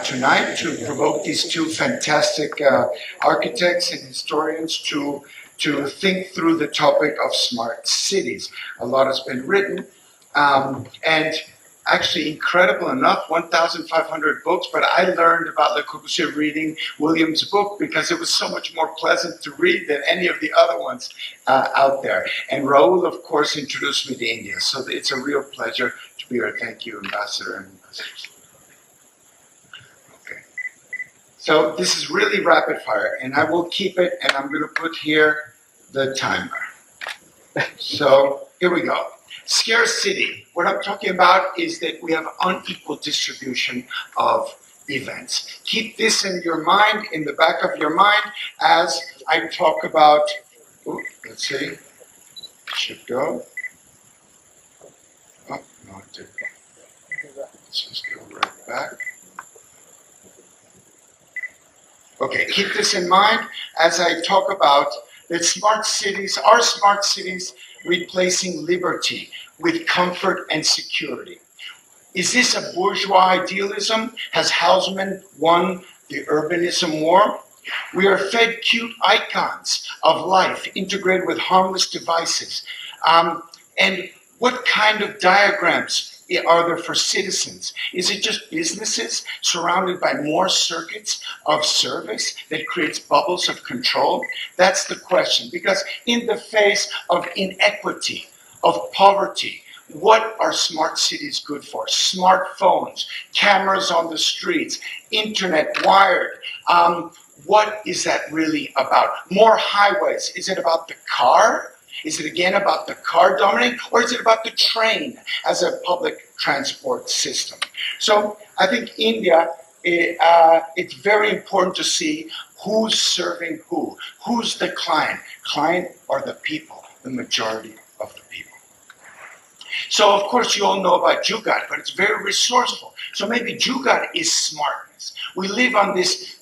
tonight to provoke these two fantastic architects and historians to think through the topic of smart cities. A lot has been written, and actually, incredible enough, 1,500 books, but I learned about Le Corbusier reading William's book because it was so much more pleasant to read than any of the other ones out there. And Raoul, of course, introduced me to India, so it's a real pleasure to be here. Thank you, Ambassador and Ambassadors. Okay. So this is really rapid fire, and I will keep it, and I'm going to put here the timer. So here we go. Scarcity. What I'm talking about is that we have unequal distribution of events. Keep this in your mind, in the back of your mind, as I talk about, let's see, should go. Oh, no, it didn't. Let's just go right back. Okay, keep this in mind as I talk about that smart cities are smart cities replacing liberty with comfort and security. Is this a bourgeois idealism? Has Hausmann won the urbanism war? We are fed cute icons of life integrated with harmless devices. And what kind of diagrams are there for citizens? Is it just businesses surrounded by more circuits of service that creates bubbles of control? That's the question, because in the face of inequity, of poverty, what are smart cities good for? Smartphones, cameras on the streets, internet wired. What is that really about? More highways. Is it about the car? Is it again about the car dominating, or is it about the train as a public transport system? So I think India, it's very important to see who's serving who. Who's the client? Client are the people, the majority of the people. So of course you all know about Jugaad, but it's very resourceful. So maybe Jugaad is smartness. We live on this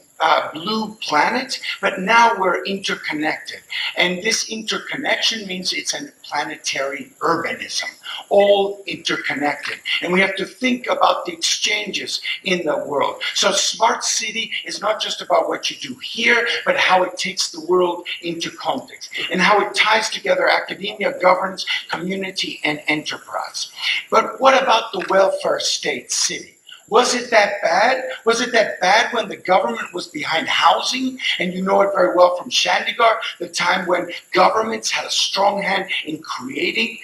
blue planet, but now we're interconnected. And this interconnection means it's a planetary urbanism, all interconnected. And we have to think about the exchanges in the world. So smart city is not just about what you do here, but how it takes the world into context and how it ties together academia, governance, community, and enterprise. But what about the welfare state city? Was it that bad? Was it that bad when the government was behind housing? And you know it very well from Chandigarh, the time when governments had a strong hand in creating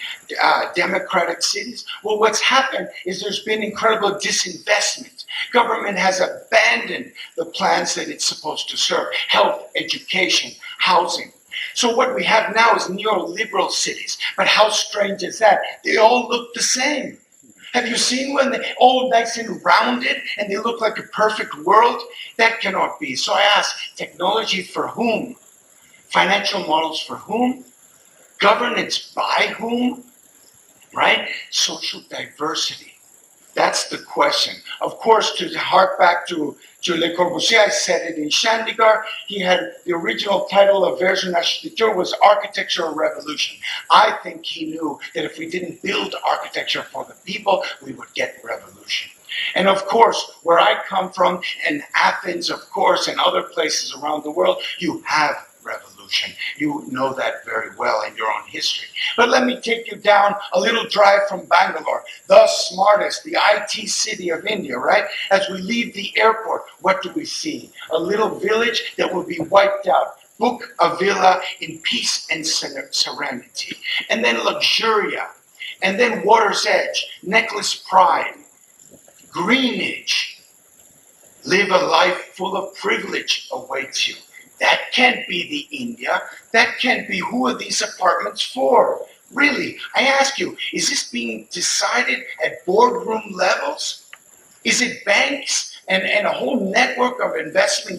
democratic cities. Well, what's happened is there's been incredible disinvestment. Government has abandoned the plans that it's supposed to serve: health, education, housing. So what we have now is neoliberal cities. But how strange is that? They all look the same. Have you seen when they're all nice and rounded and they look like a perfect world? That cannot be. So I ask, technology for whom? Financial models for whom? Governance by whom? Right? Social diversity. That's the question. Of course, to hark back to Le Corbusier, I said it in Chandigarh. He had the original title of Version Architecture was Architectural Revolution. I think he knew that if we didn't build architecture for the people, we would get revolution. And of course, where I come from, and Athens, of course, and other places around the world, you have revolution. You know that very well in your own history. But let me take you down a little drive from Bangalore, the smartest, the IT city of India, right? As we leave the airport, what do we see? A little village that will be wiped out. Book a villa in peace and serenity. And then Luxuria. And then Water's Edge, Necklace Pride, Greenwich. Live a life full of privilege awaits you. That can't be the India. That can't be who are these apartments for? Really, I ask you, is this being decided at boardroom levels? Is it banks and a whole network of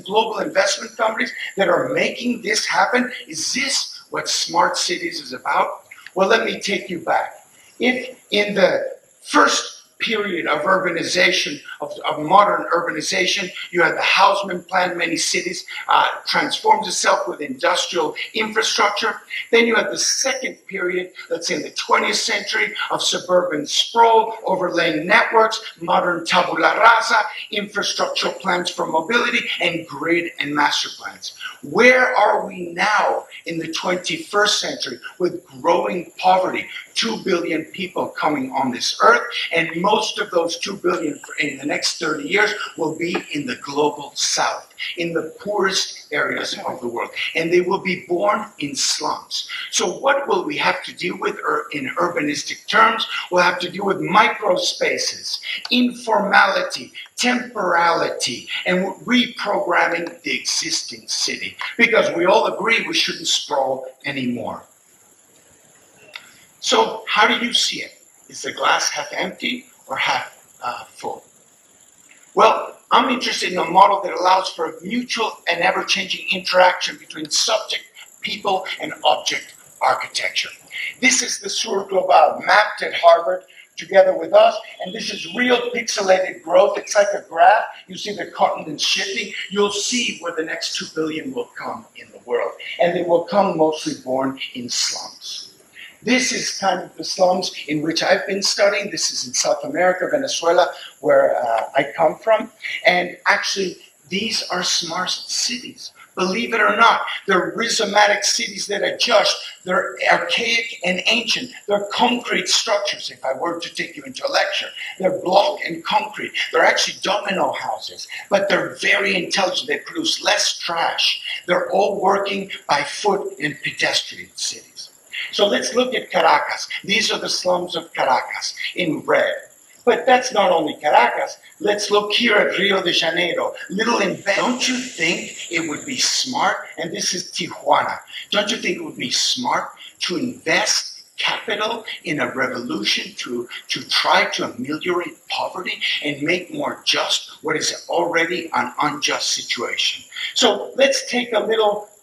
global investment companies that are making this happen? Is this what smart cities is about? Well, let me take you back. If in the first period of urbanization, of modern urbanization. You had the Haussmann Plan, many cities transformed itself with industrial infrastructure. Then you had the second period, let's say in the 20th century, of suburban sprawl, overlaying networks, modern tabula rasa, infrastructural plans for mobility, and grid and master plans. Where are we now in the 21st century with growing poverty? 2 billion people coming on this earth, and most of those 2 billion in the next 30 years will be in the global south, in the poorest areas of the world, and they will be born in slums. So what will we have to deal with in urbanistic terms? We'll have to deal with micro spaces, informality, temporality, and reprogramming the existing city, because we all agree we shouldn't sprawl anymore. So how do you see it? Is the glass half empty or half full? Well, I'm interested in a model that allows for a mutual and ever-changing interaction between subject, people, and object architecture. This is the Sur Global, mapped at Harvard together with us, and this is real pixelated growth. It's like a graph. You see the continents shifting. You'll see where the next 2 billion will come in the world, and they will come mostly born in slums. This is kind of the slums in which I've been studying. This is in South America, Venezuela, where I come from. And actually, these are smart cities. Believe it or not, they're rhizomatic cities that adjust. They're archaic and ancient. They're concrete structures, if I were to take you into a lecture. They're block and concrete. They're actually domino houses, but they're very intelligent. They produce less trash. They're all working by foot and pedestrian cities. So let's look at Caracas. These are the slums of Caracas in red. But that's not only Caracas. Let's look here at Rio de Janeiro, little embedded. Don't you think it would be smart, and this is Tijuana, don't you think it would be smart to invest capital in a revolution to try to ameliorate poverty and make more just what is already an unjust situation? So let's take a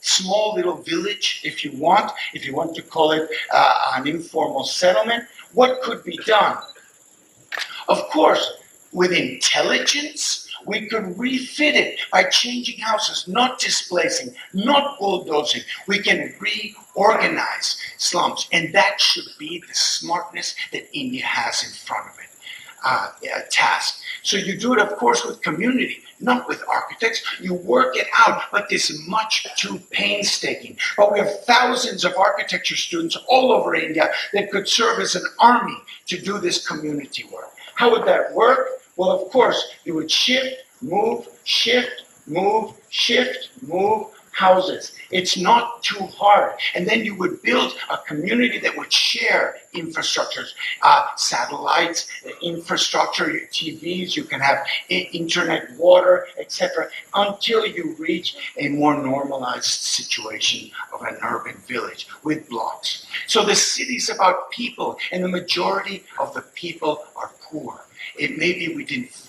small little village, if you want to call it an informal settlement. What could be done? Of course, with intelligence, we could refit it by changing houses, not displacing, not bulldozing. We can reorganize slums, and that should be the smartness that India has in front of it, task. So you do it, of course, with community, not with architects. You work it out, but this is much too painstaking. But we have thousands of architecture students all over India that could serve as an army to do this community work. How would that work? Well, of course, you would shift, move, houses. It's not too hard. And then you would build a community that would share infrastructures, satellites, infrastructure, TVs, you can have internet, water, etc., until you reach a more normalized situation of an urban village with blocks. So the city's about people, and the majority of the people are poor. It may be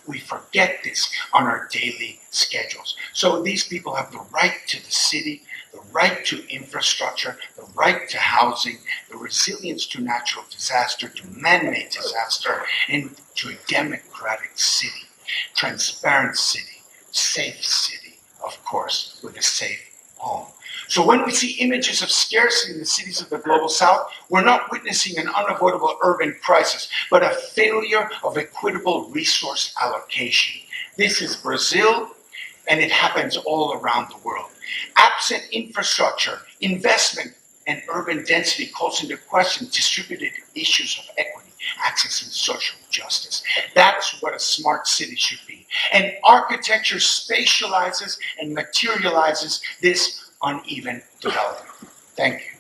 we forget this on our daily schedules. So these people have the right to the city, the right to infrastructure, the right to housing, the resilience to natural disaster, to man-made disaster, and to a democratic city, transparent city, safe city, of course, with a safe home. So when we see images of scarcity in the cities of the global south, we're not witnessing an unavoidable urban crisis, but a failure of equitable resource allocation. This is Brazil, and it happens all around the world. Absent infrastructure, investment, and urban density calls into question distributed issues of equity, access, and social justice. That's what a smart city should be. And architecture spatializes and materializes this uneven development. Thank you.